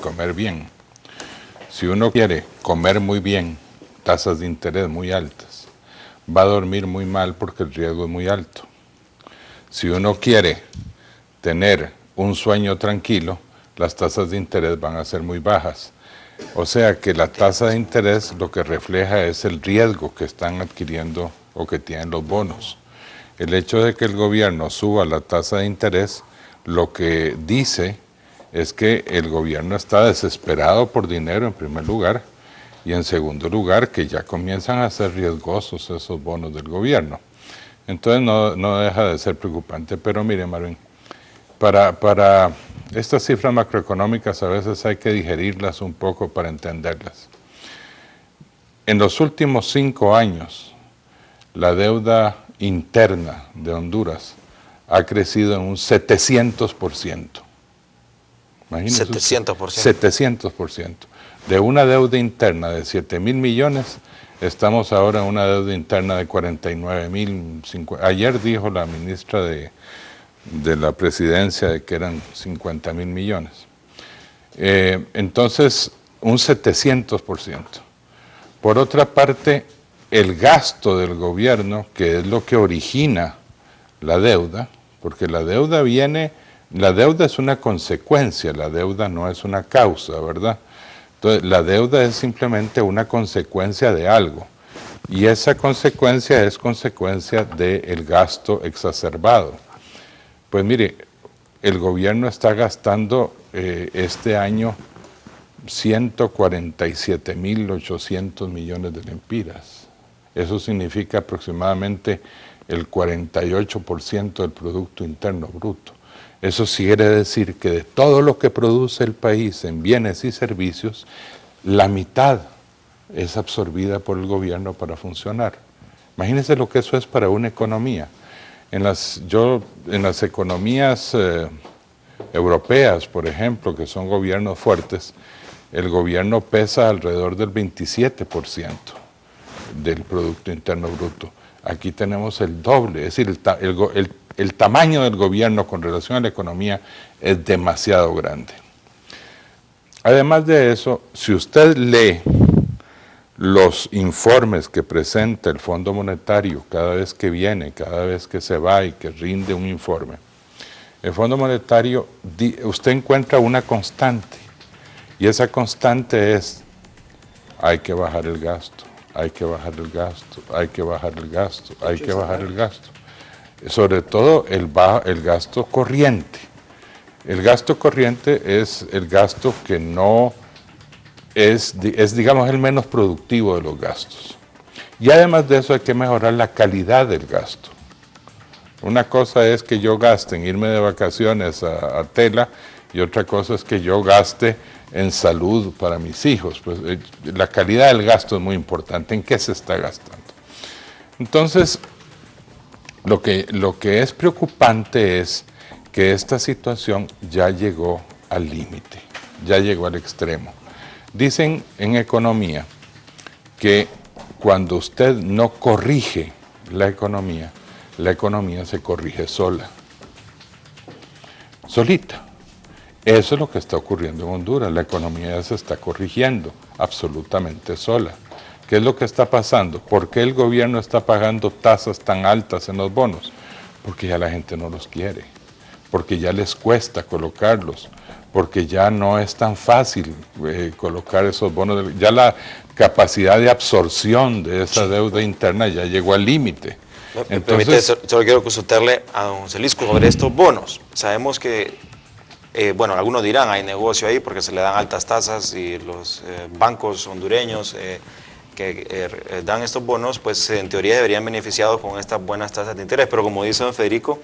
comer bien. Si uno quiere comer muy bien, tasas de interés muy altas, va a dormir muy mal porque el riesgo es muy alto. Si uno quiere tener un sueño tranquilo, las tasas de interés van a ser muy bajas. O sea que la tasa de interés lo que refleja es el riesgo que están adquiriendo o que tienen los bonos. El hecho de que el gobierno suba la tasa de interés, lo que dice es que el gobierno está desesperado por dinero en primer lugar, y en segundo lugar que ya comienzan a ser riesgosos esos bonos del gobierno. Entonces no deja de ser preocupante. Pero mire, Marvin, para estas cifras macroeconómicas a veces hay que digerirlas un poco para entenderlas. En los últimos 5 años, la deuda interna de Honduras ha crecido en un 700%. Imagínense 700%. 700%. De una deuda interna de 7.000 millones, estamos ahora en una deuda interna de 49.000. Ayer dijo la ministra de la presidencia de que eran 50.000 millones. Entonces, un 700%. Por otra parte, el gasto del gobierno, que es lo que origina la deuda, porque la deuda es una consecuencia, la deuda no es una causa, ¿verdad? Entonces, la deuda es simplemente una consecuencia de algo, y esa consecuencia es consecuencia del gasto exacerbado. Pues mire, el gobierno está gastando este año 147.800 millones de lempiras. Eso significa aproximadamente el 48% del Producto Interno Bruto. Eso quiere decir que de todo lo que produce el país en bienes y servicios, la mitad es absorbida por el gobierno para funcionar. Imagínense lo que eso es para una economía. En las economías europeas, por ejemplo, que son gobiernos fuertes, el gobierno pesa alrededor del 27% del Producto Interno Bruto. Aquí tenemos el doble, es decir, el tamaño del gobierno con relación a la economía es demasiado grande. Además de eso, si usted lee los informes que presenta el Fondo Monetario cada vez que viene, cada vez que se va y que rinde un informe, el Fondo Monetario, usted encuentra una constante, y esa constante es: hay que bajar el gasto, hay que bajar el gasto, hay que bajar el gasto, hay que bajar el gasto. Sobre todo el gasto corriente. El gasto corriente es el gasto que no es, digamos, el menos productivo de los gastos. Y además de eso hay que mejorar la calidad del gasto. Una cosa es que yo gaste en irme de vacaciones a Tela, y otra cosa es que yo gaste en salud para mis hijos. Pues la calidad del gasto es muy importante. ¿En qué se está gastando? Entonces, lo que es preocupante es que esta situación ya llegó al límite, ya llegó al extremo. Dicen en economía que cuando usted no corrige la economía se corrige sola, solita. Eso es lo que está ocurriendo en Honduras. La economía ya se está corrigiendo absolutamente sola. ¿Qué es lo que está pasando? ¿Por qué el gobierno está pagando tasas tan altas en los bonos? Porque ya la gente no los quiere, porque ya les cuesta colocarlos, porque ya no es tan fácil colocar esos bonos. Ya la capacidad de absorción de esa deuda interna ya llegó al límite. Me permite, solo quiero consultarle a don Celisco sobre estos bonos. Sabemos que, bueno, algunos dirán, hay negocio ahí porque se le dan altas tasas, y los bancos hondureños que dan estos bonos, pues en teoría deberían beneficiados con estas buenas tasas de interés, pero como dice don Federico,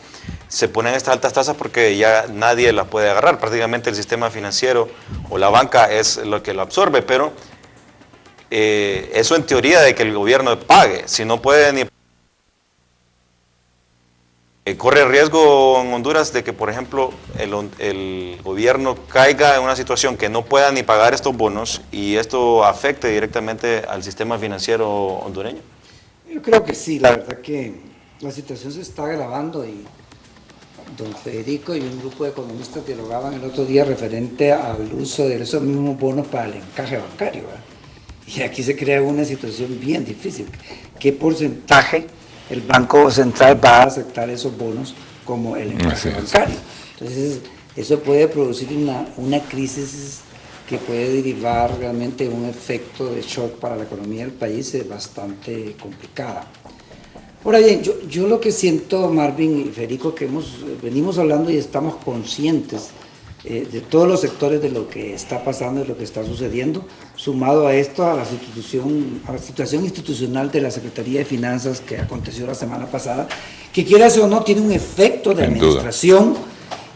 se ponen estas altas tasas porque ya nadie las puede agarrar, prácticamente el sistema financiero o la banca es lo que lo absorbe, pero eso en teoría de que el gobierno pague, si no puede ni... ¿Corre riesgo en Honduras de que, por ejemplo, el gobierno caiga en una situación que no pueda ni pagar estos bonos y esto afecte directamente al sistema financiero hondureño? Yo creo que sí, la verdad que la situación se está agravando y don Federico y un grupo de economistas dialogaban el otro día referente al uso de esos mismos bonos para el encaje bancario, ¿verdad? Y aquí se crea una situación bien difícil. ¿Qué porcentaje el Banco Central va a aceptar esos bonos como el encaje bancario? Entonces, eso puede producir una crisis que puede derivar realmente un efecto de shock para la economía del país bastante complicada. Ahora bien, yo lo que siento, Marvin y Federico, que venimos hablando y estamos conscientes de todos los sectores de lo que está pasando y lo que está sucediendo, sumado a esto, a la situación institucional de la Secretaría de Finanzas que aconteció la semana pasada, que quieras o no tiene un efecto de administración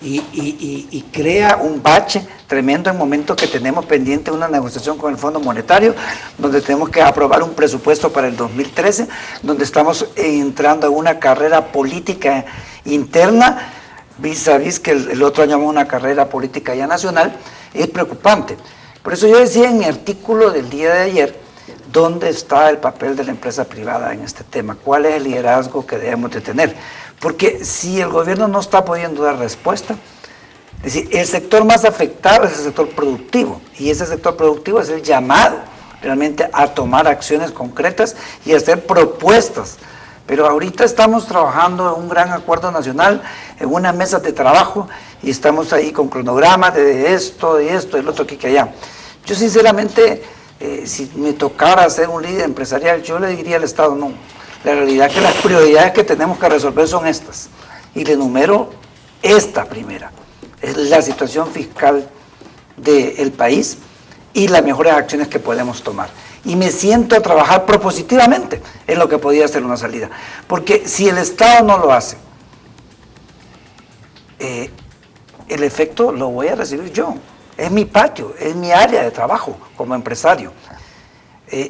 y crea un bache tremendo en el momento que tenemos pendiente una negociación con el Fondo Monetario, donde tenemos que aprobar un presupuesto para el 2013, donde estamos entrando en una carrera política interna, vis a vis que el otro año una carrera política ya nacional. Es preocupante. Por eso yo decía en mi artículo del día de ayer, ¿dónde está el papel de la empresa privada en este tema? ¿Cuál es el liderazgo que debemos de tener? Porque si el gobierno no está pudiendo dar respuesta, es decir, el sector más afectado es el sector productivo, y ese sector productivo es el llamado realmente a tomar acciones concretas y a hacer propuestas. Pero ahorita estamos trabajando en un gran acuerdo nacional, en una mesa de trabajo, y estamos ahí con cronogramas de esto, el otro aquí, que allá. Yo sinceramente, si me tocara ser un líder empresarial, yo le diría al Estado, no, la realidad es que las prioridades que tenemos que resolver son estas, y le enumero esta primera, es la situación fiscal del país y las mejores acciones que podemos tomar. Y me siento a trabajar propositivamente en lo que podría ser una salida. Porque si el Estado no lo hace, el efecto lo voy a recibir yo. Es mi patio, es mi área de trabajo como empresario.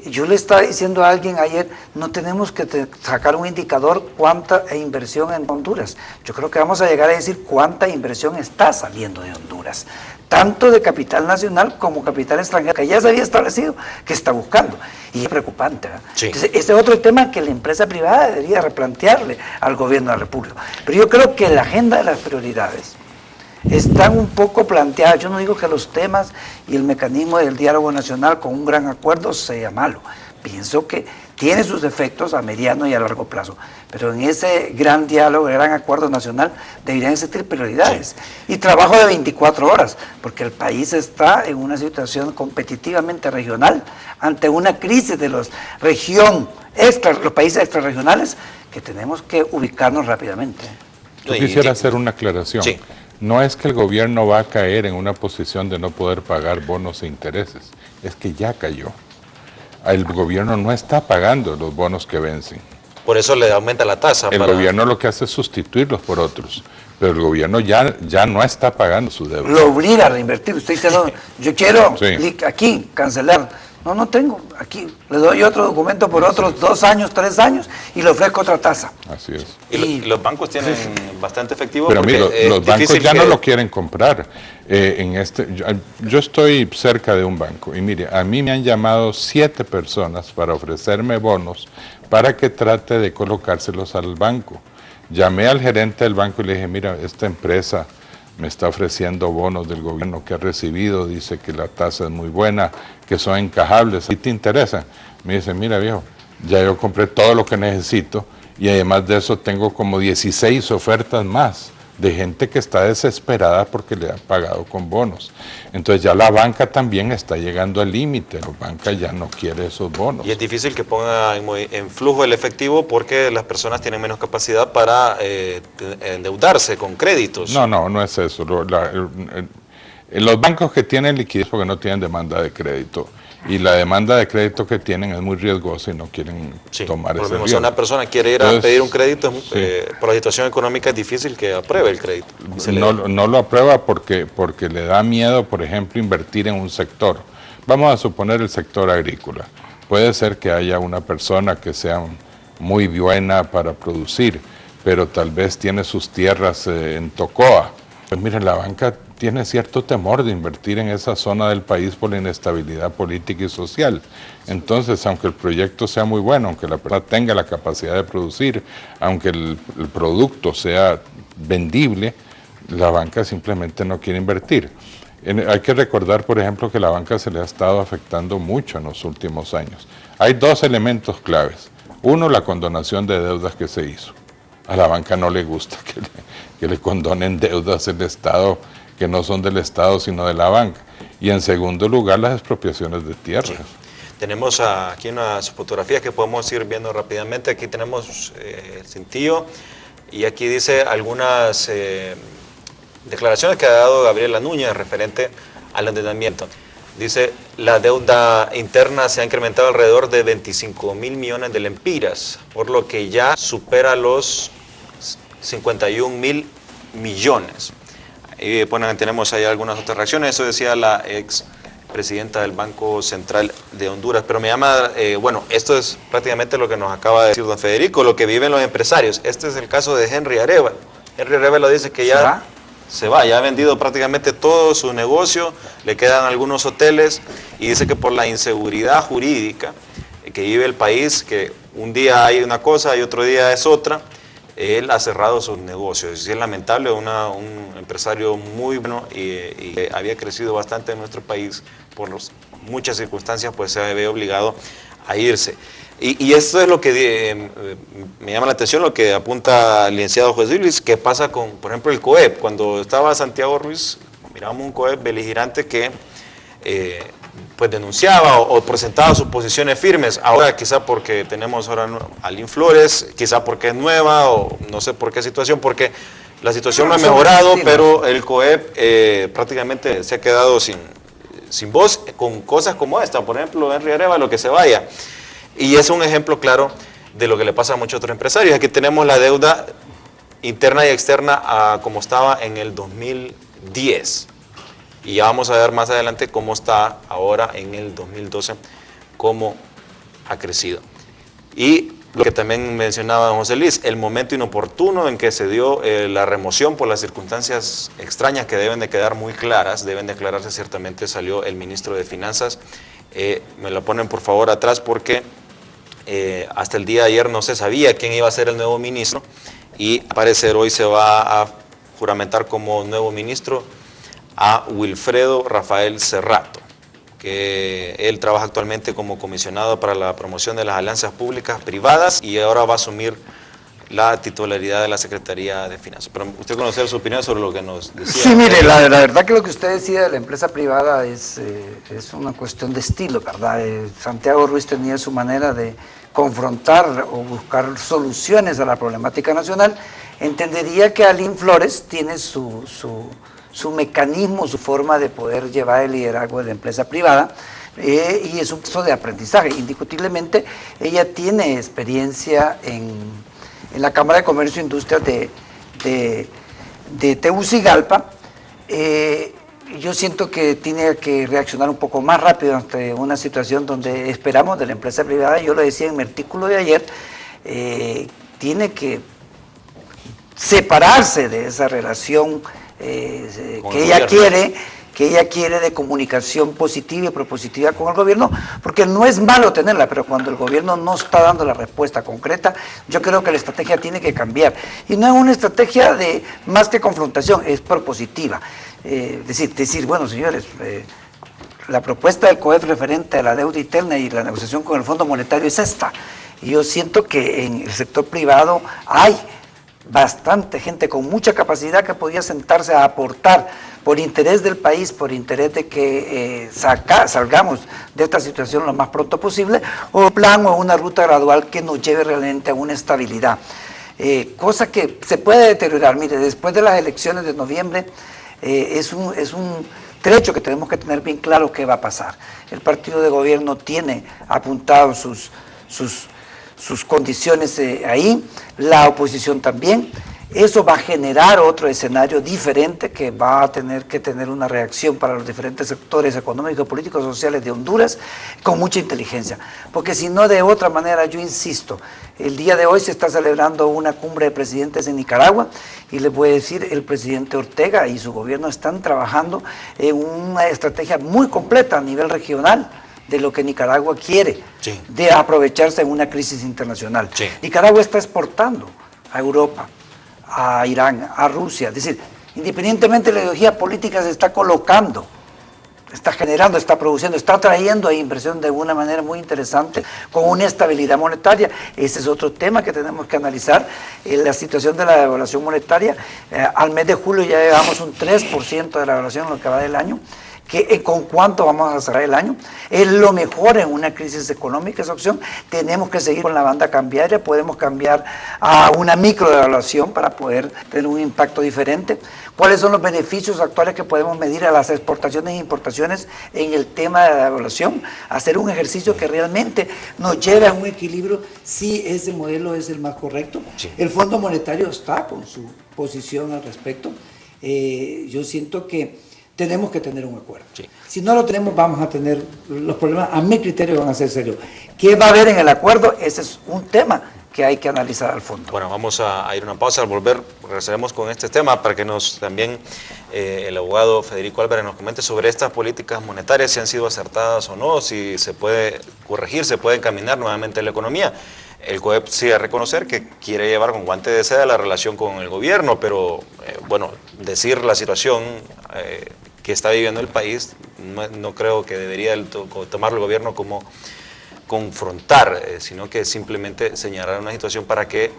Yo le estaba diciendo a alguien ayer, no tenemos que sacar un indicador cuánta inversión en Honduras. Yo creo que vamos a llegar a decir cuánta inversión está saliendo de Honduras, tanto de capital nacional como capital extranjero, que ya se había establecido, que está buscando. Y es preocupante, ¿verdad? Sí. Entonces, este es otro tema que la empresa privada debería replantearle al gobierno de la República. Pero yo creo que la agenda de las prioridades están un poco planteadas. Yo no digo que los temas y el mecanismo del diálogo nacional con un gran acuerdo sea malo. Pienso que tiene sus efectos a mediano y a largo plazo, pero en ese gran diálogo, el gran acuerdo nacional, deberían existir prioridades. Sí. Y trabajo de 24 horas, porque el país está en una situación competitivamente regional, ante una crisis de los países extrarregionales, que tenemos que ubicarnos rápidamente. Yo quisiera hacer una aclaración. Sí. No es que el gobierno va a caer en una posición de no poder pagar bonos e intereses, es que ya cayó. El gobierno no está pagando los bonos que vencen. Por eso le aumenta la tasa. El gobierno lo que hace es sustituirlos por otros, pero el gobierno ya no está pagando su deuda. Lo obliga a reinvertir. Usted dice, no, yo quiero aquí cancelar. No tengo. Aquí le doy otro documento por otros 2 años, 3 años y le ofrezco otra tasa. Así es. Y los bancos tienen bastante efectivo. Pero mira, los bancos ya no lo quieren comprar. Yo estoy cerca de un banco y mire, a mí me han llamado 7 personas para ofrecerme bonos para que trate de colocárselos al banco. Llamé al gerente del banco y le dije, mira, esta empresa me está ofreciendo bonos del gobierno que ha recibido, dice que la tasa es muy buena, que son encajables, ¿y te interesa? Me dice, mira viejo, ya yo compré todo lo que necesito y además de eso tengo como 16 ofertas más de gente que está desesperada porque le han pagado con bonos. Entonces ya la banca también está llegando al límite, la banca ya no quiere esos bonos. Y es difícil que ponga en flujo el efectivo porque las personas tienen menos capacidad para endeudarse con créditos. No es eso. Los bancos que tienen liquidez porque no tienen demanda de crédito. Y la demanda de crédito que tienen es muy riesgosa y no quieren tomar ese riesgo. Si una persona quiere ir a pedir un crédito, por la situación económica es difícil que apruebe el crédito. No lo aprueba porque le da miedo, por ejemplo, invertir en un sector. Vamos a suponer el sector agrícola. Puede ser que haya una persona que sea muy buena para producir, pero tal vez tiene sus tierras en Tocoa. Pues miren, la banca tiene cierto temor de invertir en esa zona del país por la inestabilidad política y social. Entonces, aunque el proyecto sea muy bueno, aunque la persona tenga la capacidad de producir, aunque el producto sea vendible, la banca simplemente no quiere invertir. Hay que recordar, por ejemplo, que la banca se le ha estado afectando mucho en los últimos años. Hay dos elementos claves. Uno, la condonación de deudas que se hizo. A la banca no le gusta que le condonen deudas del Estado que no son del Estado sino de la banca. Y en segundo lugar, las expropiaciones de tierras. Sí. Tenemos aquí unas fotografías que podemos ir viendo rápidamente. Aquí tenemos el cintillo y aquí dice algunas declaraciones que ha dado Gabriela Núñez referente al endeudamiento. Dice, la deuda interna se ha incrementado alrededor de 25.000 millones de lempiras, por lo que ya supera los 51.000 millones. Y bueno, tenemos ahí algunas otras reacciones, eso decía la ex presidenta del Banco Central de Honduras, pero me llama, bueno, esto es prácticamente lo que nos acaba de decir don Federico, lo que viven los empresarios. Este es el caso de Henry Arevalo. Henry Arevalo dice que ya se va, ya ha vendido prácticamente todo su negocio, le quedan algunos hoteles y dice que por la inseguridad jurídica que vive el país, que un día hay una cosa y otro día es otra, él ha cerrado sus negocios. Es lamentable, un empresario muy bueno y había crecido bastante en nuestro país, por muchas circunstancias pues se ve obligado a irse. Y esto es lo que me llama la atención, lo que apunta el licenciado José Luis, que pasa con, por ejemplo, el COEP. Cuando estaba Santiago Ruiz, miramos un COEP beligerante que pues denunciaba o presentaba sus posiciones firmes. Ahora quizá porque tenemos ahora a Aline Flores, quizá porque es nueva o no sé por qué situación, porque la situación no ha mejorado, pero el COEP prácticamente se ha quedado sin voz con cosas como esta. Por ejemplo, Henry Arevalo, que se vaya. Y es un ejemplo claro de lo que le pasa a muchos otros empresarios. Aquí tenemos la deuda interna y externa como estaba en el 2010. Y ya vamos a ver más adelante cómo está ahora en el 2012, cómo ha crecido. Y lo que también mencionaba José Luis, el momento inoportuno en que se dio la remoción por las circunstancias extrañas que deben de quedar muy claras, deben de aclararse ciertamente, salió el ministro de Finanzas. Me lo ponen por favor atrás porque hasta el día de ayer no se sabía quién iba a ser el nuevo ministro y al parecer hoy se va a juramentar como nuevo ministro a Wilfredo Rafael Cerrato, que él trabaja actualmente como comisionado para la promoción de las alianzas públicas privadas y ahora va a asumir la titularidad de la Secretaría de Finanzas. Pero usted conocer su opinión sobre lo que nos decía. Sí, mire, la verdad que lo que usted decía de la empresa privada es una cuestión de estilo, ¿verdad? Santiago Ruiz tenía su manera de confrontar o buscar soluciones a la problemática nacional. Entendería que Aline Flores tiene su mecanismo, su forma de poder llevar el liderazgo de la empresa privada, y es un proceso de aprendizaje. Indiscutiblemente, ella tiene experiencia en la Cámara de Comercio e Industria de Tegucigalpa. Yo siento que tiene que reaccionar un poco más rápido ante una situación donde esperamos de la empresa privada. Yo lo decía en mi artículo de ayer, tiene que separarse de esa relación que ella quiere de comunicación positiva y propositiva con el gobierno, porque no es malo tenerla, pero cuando el gobierno no está dando la respuesta concreta, yo creo que la estrategia tiene que cambiar. Y no es una estrategia de más que confrontación, es propositiva. Decir, bueno, señores, la propuesta del COEF referente a la deuda interna y la negociación con el Fondo Monetario es esta. Y yo siento que en el sector privado hay bastante gente con mucha capacidad que podía sentarse a aportar por interés del país, por interés de que salgamos de esta situación lo más pronto posible, o un plan o una ruta gradual que nos lleve realmente a una estabilidad. Cosa que se puede deteriorar. Mire, después de las elecciones de noviembre, es un trecho que tenemos que tener bien claro qué va a pasar. El partido de gobierno tiene apuntado sus condiciones ahí, la oposición también. Eso va a generar otro escenario diferente que va a tener que tener una reacción para los diferentes sectores económicos, políticos, sociales de Honduras con mucha inteligencia. Porque si no, de otra manera, yo insisto, el día de hoy se está celebrando una cumbre de presidentes en Nicaragua y les voy a decir, el presidente Ortega y su gobierno están trabajando en una estrategia muy completa a nivel regional de lo que Nicaragua quiere, sí, de aprovecharse en una crisis internacional. Sí. Nicaragua está exportando a Europa, a Irán, a Rusia, es decir, independientemente de la ideología política se está colocando, está generando, está produciendo, está trayendo inversión de una manera muy interesante con una estabilidad monetaria. Ese es otro tema que tenemos que analizar, la situación de la devaluación monetaria. Al mes de julio ya llevamos un 3% de la devaluación en lo que va del año. ¿Con cuánto vamos a cerrar el año? Es lo mejor en una crisis económica esa opción. Tenemos que seguir con la banda cambiaria, podemos cambiar a una microdevaluación para poder tener un impacto diferente. ¿Cuáles son los beneficios actuales que podemos medir a las exportaciones e importaciones en el tema de la devaluación? Hacer un ejercicio que realmente nos lleve a un equilibrio si ese modelo es el más correcto. Sí. El Fondo Monetario está con su posición al respecto. Yo siento que tenemos que tener un acuerdo. Sí. Si no lo tenemos, vamos a tener los problemas, a mi criterio, van a ser serios. ¿Qué va a haber en el acuerdo? Ese es un tema que hay que analizar al fondo. Bueno, vamos a ir a una pausa. Al volver, regresaremos con este tema para que nos también el abogado Federico Álvarez nos comente sobre estas políticas monetarias, si han sido acertadas o no, si se puede corregir, se puede encaminar nuevamente la economía. El COEP sí a reconocer que quiere llevar con guante de seda la relación con el gobierno, pero bueno, decir la situación que está viviendo el país, no creo que debería tomarlo el gobierno como confrontar, sino que simplemente señalar una situación para que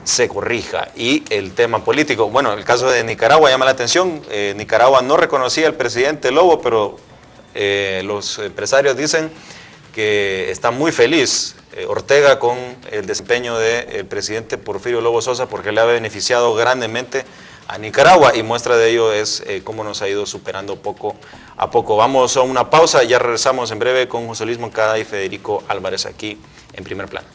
se corrija. Y el tema político, bueno, el caso de Nicaragua llama la atención. Nicaragua no reconocía al presidente Lobo, pero los empresarios dicen que está muy feliz Ortega con el desempeño del presidente Porfirio Lobo Sosa porque le ha beneficiado grandemente a Nicaragua, y muestra de ello es cómo nos ha ido superando poco a poco. Vamos a una pausa y ya regresamos en breve con José Luis Moncada y Federico Álvarez aquí en Primer Plano.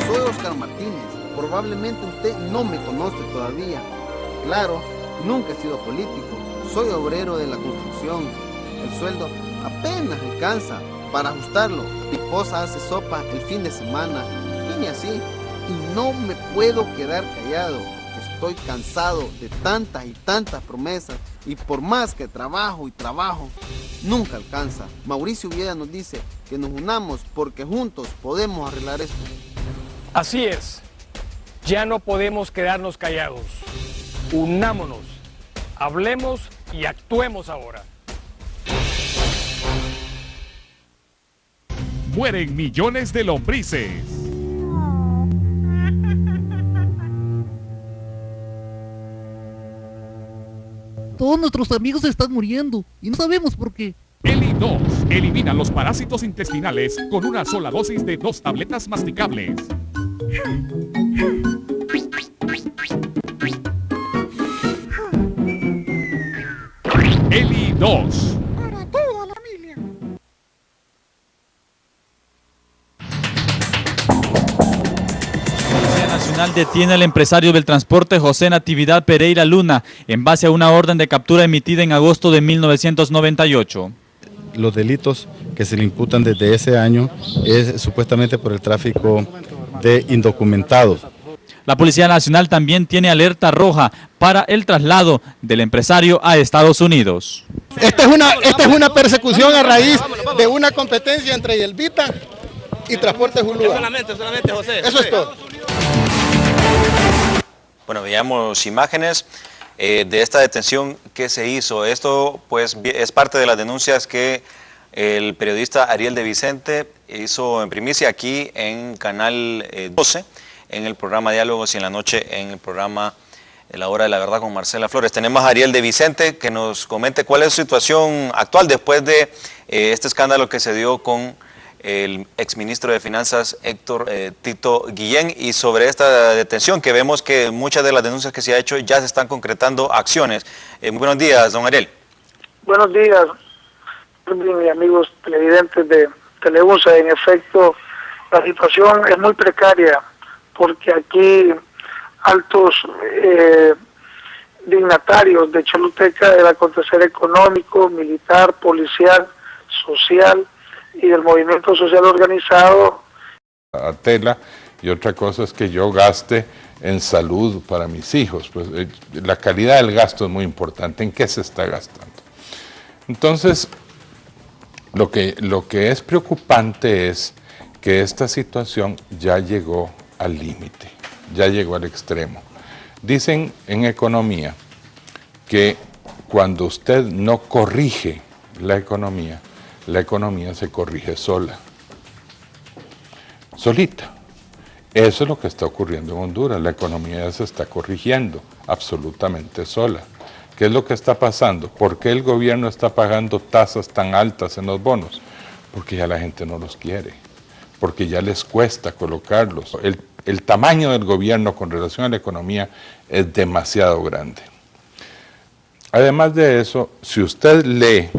Soy Oscar Martínez. Probablemente usted no me conoce todavía. Claro, nunca he sido político, soy obrero de la construcción. El sueldo apenas alcanza para ajustarlo. Mi esposa hace sopa el fin de semana, y ni así. Y no me puedo quedar callado. Estoy cansado de tantas y tantas promesas, y por más que trabajo y trabajo, nunca alcanza. Mauricio Vieda nos dice que nos unamos porque juntos podemos arreglar esto. Así es, ya no podemos quedarnos callados. Unámonos, hablemos y actuemos ahora. Mueren millones de lombrices. Todos nuestros amigos están muriendo y no sabemos por qué. Eli 2 elimina los parásitos intestinales con una sola dosis de 2 tabletas masticables. Eli 2. Para toda la familia. La Policía Nacional detiene al empresario del transporte José Natividad Pereira Luna en base a una orden de captura emitida en agosto de 1998. Los delitos que se le imputan desde ese año es supuestamente por el tráfico de indocumentados. La Policía Nacional también tiene alerta roja para el traslado del empresario a Estados Unidos. Esta es una persecución a raíz de una competencia entre Yelvita y Transporte Julúa. Solamente, José. Eso es todo. Bueno, veamos imágenes de esta detención que se hizo. Esto pues es parte de las denuncias que el periodista Ariel de Vicente hizo en primicia aquí en Canal 12, en el programa Diálogos, y en la noche en el programa La Hora de la Verdad con Marcela Flores. Tenemos a Ariel de Vicente que nos comente cuál es su situación actual después de este escándalo que se dio con el exministro de Finanzas Héctor Tito Guillén, y sobre esta detención que vemos que muchas de las denuncias que se ha hecho ya se están concretando acciones. Muy buenos días, don Ariel. Buenos días, mis amigos televidentes de Teleunsa. En efecto, la situación es muy precaria porque aquí altos dignatarios de Choluteca, del acontecer económico, militar, policial, social y del movimiento social organizado. A tela, y otra cosa es que yo gaste en salud para mis hijos. Pues la calidad del gasto es muy importante. ¿En qué se está gastando? Entonces, lo que es preocupante es que esta situación ya llegó al límite, ya llegó al extremo. Dicen en economía que cuando usted no corrige la economía se corrige sola, solita. Eso es lo que está ocurriendo en Honduras. La economía ya se está corrigiendo absolutamente sola. ¿Qué es lo que está pasando? ¿Por qué el gobierno está pagando tasas tan altas en los bonos? Porque ya la gente no los quiere, porque ya les cuesta colocarlos. El tamaño del gobierno con relación a la economía es demasiado grande. Además de eso, si usted lee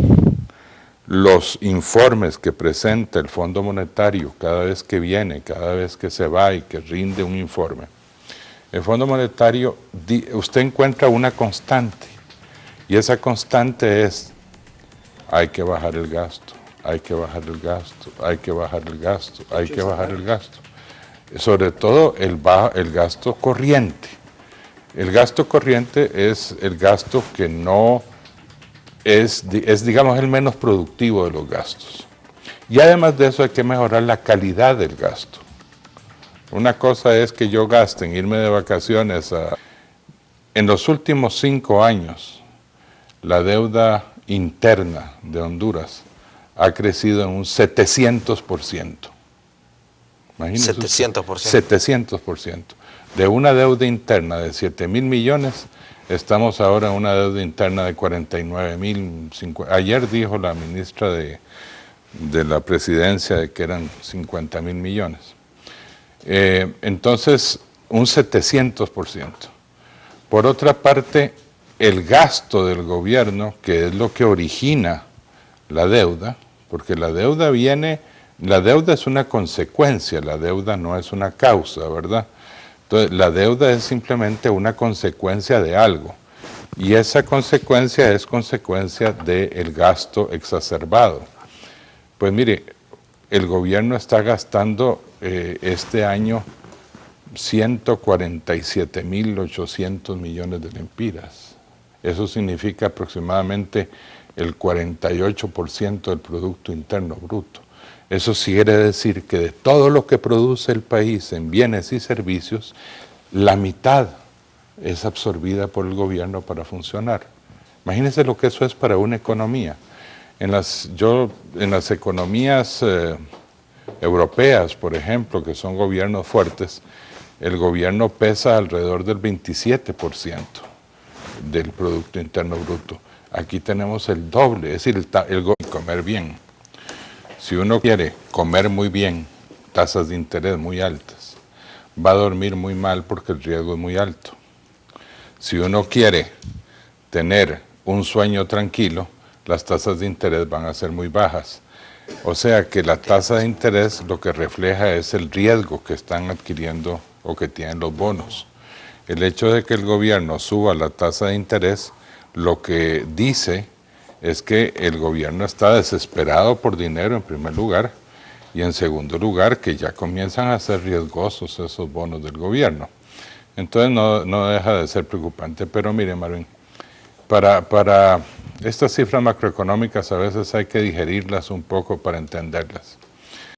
los informes que presenta el Fondo Monetario cada vez que viene, cada vez que se va y que rinde un informe, el Fondo Monetario, usted encuentra una constante, y esa constante es: hay que bajar el gasto, hay que bajar el gasto, hay que bajar el gasto, hay que bajar el gasto. Sobre todo el gasto corriente. El gasto corriente es el gasto que no es, digamos, el menos productivo de los gastos. Y además de eso hay que mejorar la calidad del gasto. Una cosa es que yo gaste en irme de vacaciones. En los últimos 5 años, la deuda interna de Honduras ha crecido en un 700%. Imagínense 700%. 700%. De una deuda interna de 7.000 millones, estamos ahora en una deuda interna de 49.000. Ayer dijo la ministra de la presidencia de que eran 50.000 millones. Entonces, un 700%. Por otra parte, el gasto del gobierno, que es lo que origina la deuda, porque la deuda es una consecuencia, la deuda no es una causa, ¿verdad? Entonces, la deuda es simplemente una consecuencia de algo, y esa consecuencia es consecuencia del gasto exacerbado. Pues mire, el gobierno está gastando este año 147.800 millones de lempiras. Eso significa aproximadamente el 48% del Producto Interno Bruto. Eso quiere decir que de todo lo que produce el país en bienes y servicios, la mitad es absorbida por el gobierno para funcionar. Imagínense lo que eso es para una economía. En las economías europeas, por ejemplo, que son gobiernos fuertes, el gobierno pesa alrededor del 27% del Producto Interno Bruto. Aquí tenemos el doble, es decir, comer bien. Si uno quiere comer muy bien, tasas de interés muy altas, va a dormir muy mal porque el riesgo es muy alto. Si uno quiere tener un sueño tranquilo, las tasas de interés van a ser muy bajas. O sea que la tasa de interés lo que refleja es el riesgo que están adquiriendo o que tienen los bonos. El hecho de que el gobierno suba la tasa de interés, lo que dice es que el gobierno está desesperado por dinero en primer lugar, y en segundo lugar que ya comienzan a ser riesgosos esos bonos del gobierno. Entonces no deja de ser preocupante. Pero mire, Marvin, para estas cifras macroeconómicas a veces hay que digerirlas un poco para entenderlas.